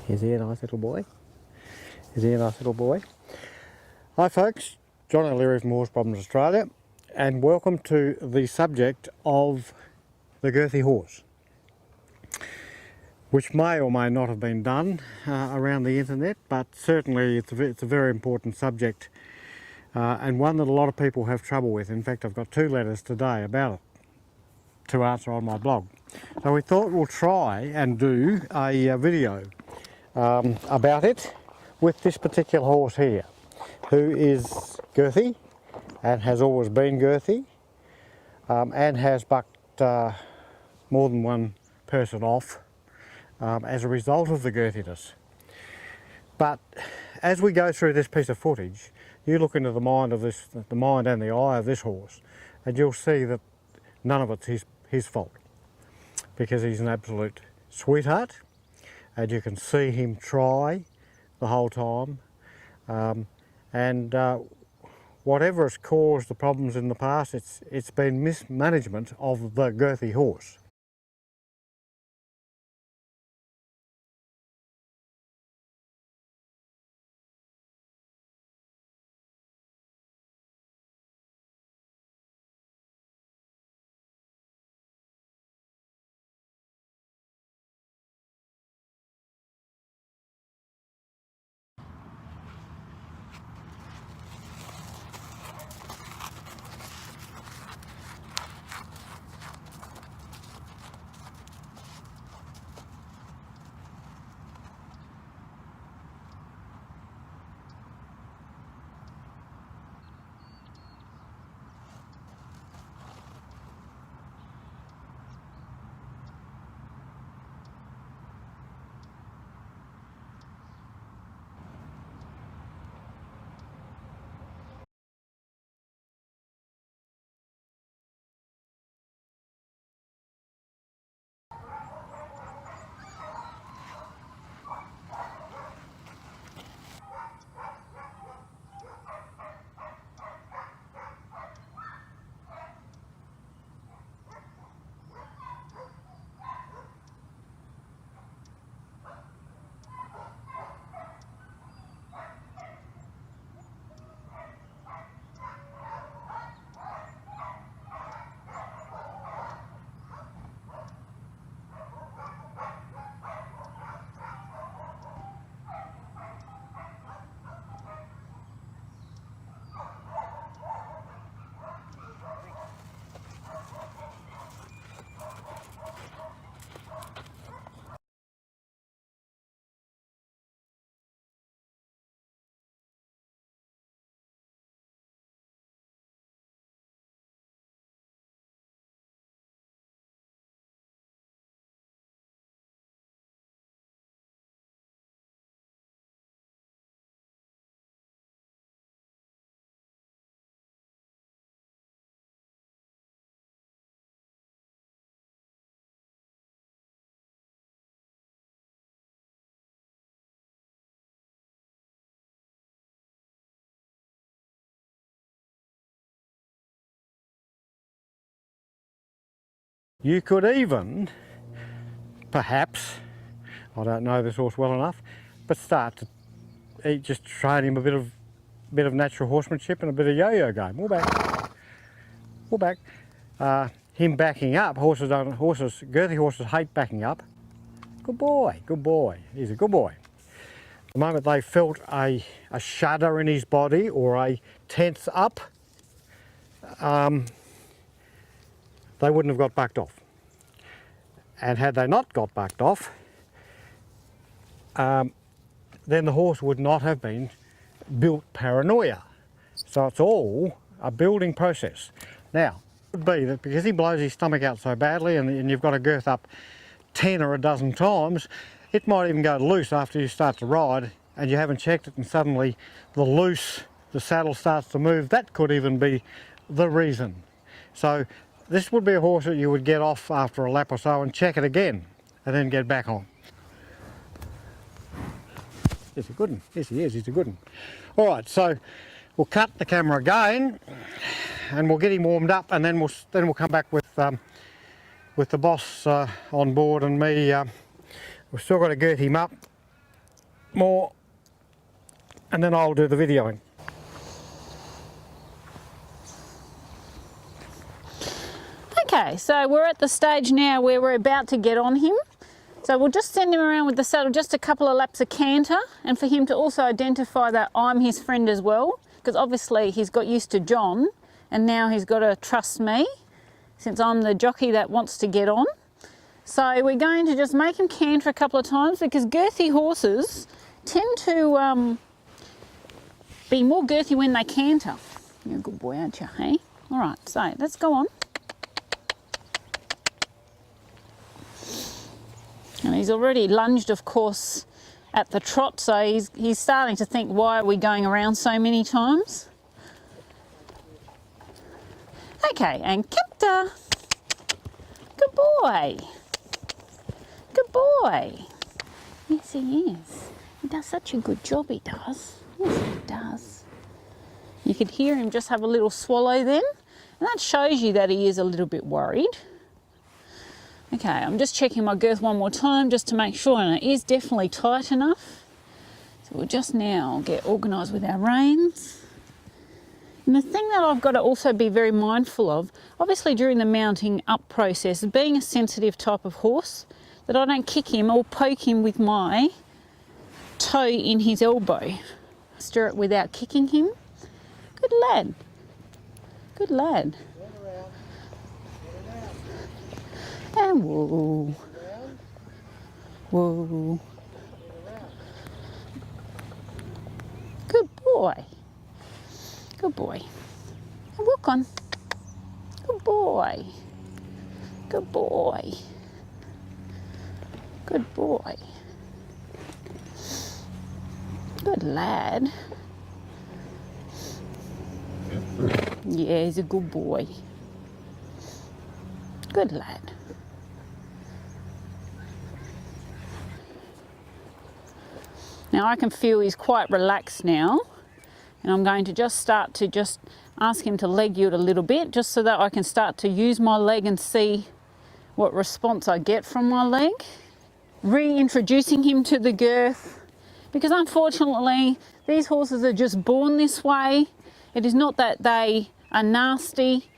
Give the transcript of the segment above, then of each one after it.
Is he a nice little boy? Is he a nice little boy? Hi folks, John O'Leary from Horse Problems Australia, and welcome to the subject of the Girthy horse, which may or may not have been done around the internet, but certainly it's a very important subject and one that a lot of people have trouble with. In fact, I've got 2 letters today about it to answer on my blog. So we thought we'll try and do a video about it with this particular horse here, who is Girthy and has always been Girthy and has bucked more than one person off as a result of the Girthiness. But as we go through this piece of footage, you look into the mind and the eye of this horse, and you'll see that none of it's his fault, because he's an absolute sweetheart, and you can see him try the whole time, and whatever has caused the problems in the past, it's been mismanagement of the Girthy horse. You could even, perhaps, I don't know this horse well enough, but start to just train him a bit of natural horsemanship and a bit of yo-yo game. All back, all back. Him backing up, Girthy horses hate backing up. Good boy, good boy. He's a good boy. The moment they felt a shudder in his body or a tense up, they wouldn't have got bucked off. And had they not got bucked off, then the horse would not have been built paranoia. So it's all a building process. Now, it would be that because he blows his stomach out so badly and you've got to girth up 10 or a dozen times, it might even go loose after you start to ride and you haven't checked it, and suddenly the saddle starts to move. That could even be the reason. So this would be a horse that you would get off after a lap or so and check it again and then get back on. He's a good one. Yes, he is. He's a good one. All right, so we'll cut the camera again and we'll get him warmed up, and then we'll come back with the boss on board and me. We've still got to girth him up more and then I'll do the videoing. Okay, so we're at the stage now where we're about to get on him. So we'll just send him around with the saddle just a couple of laps of canter, and for him to also identify that I'm his friend as well, because obviously he's got used to John and now he's got to trust me since I'm the jockey that wants to get on. So we're going to just make him canter a couple of times, because girthy horses tend to be more girthy when they canter. You're a good boy, aren't you, hey? All right, so let's go on. And he's already lunged, of course, at the trot, so he's starting to think, why are we going around so many times? Okay, and canter. Good boy. Good boy. Yes, he is. He does such a good job, he does. Yes, he does. You could hear him just have a little swallow then, and that shows you that he is a little bit worried. Okay, I'm just checking my girth one more time just to make sure, and it is definitely tight enough. So we'll just now get organised with our reins. And the thing that I've got to also be very mindful of, obviously during the mounting up process, being a sensitive type of horse, that I don't kick him or poke him with my toe in his elbow. Stir it without kicking him. Good lad. Good lad. And whoa. Whoa. Good boy. Good boy. And walk on. Good boy. Good boy. Good boy. Good lad. Yeah, he's a good boy. Good lad. Now I can feel he's quite relaxed now, and I'm going to just start to just ask him to leg yield a little bit, just so that I can start to use my leg and see what response I get from my leg. Reintroducing him to the girth, because unfortunately these horses are just born this way. It is not that they are nasty.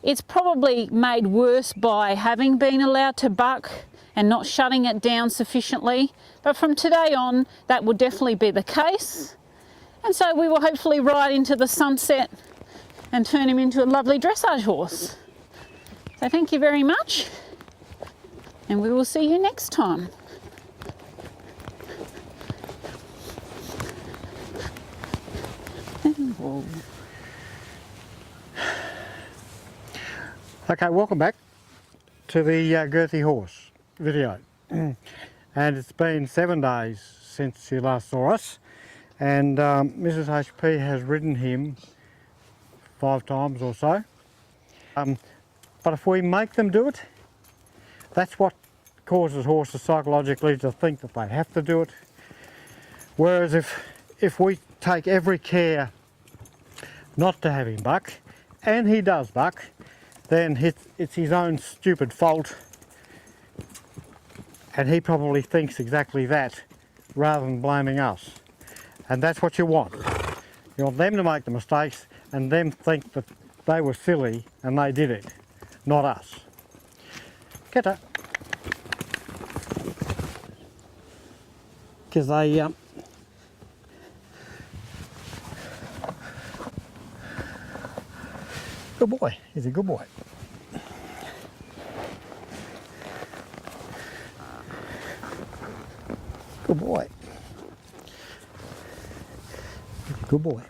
It's probably made worse by having been allowed to buck and not shutting it down sufficiently. But from today on, that will definitely be the case. And so we will hopefully ride into the sunset and turn him into a lovely dressage horse. So thank you very much, and we will see you next time. Whoa. Okay, welcome back to the Girthy horse video. And it's been 7 days since you last saw us, and Mrs. HP has ridden him 5 times or so. But if we make them do it, that's what causes horses psychologically to think that they have to do it. Whereas if we take every care not to have him buck, and he does buck, then it's his own stupid fault, and he probably thinks exactly that rather than blaming us. And that's what you want. You want them to make the mistakes and them think that they were silly and they did it, not us. Get up. Because they good boy, he's a good boy. Good boy. Good boy.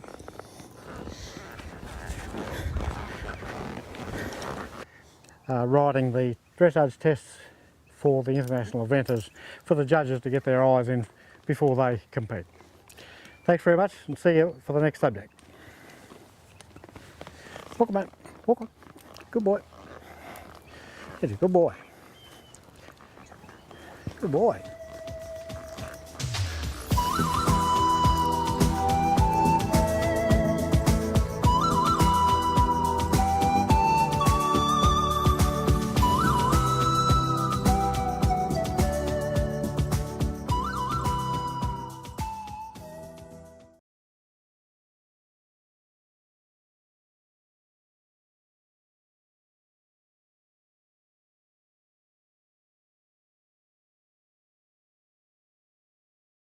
Riding the dressage tests for the international eventers for the judges to get their eyes in before they compete. Thanks very much, and see you for the next subject. Walk on, mate. Walk on. Good boy. He's a good boy. Good boy.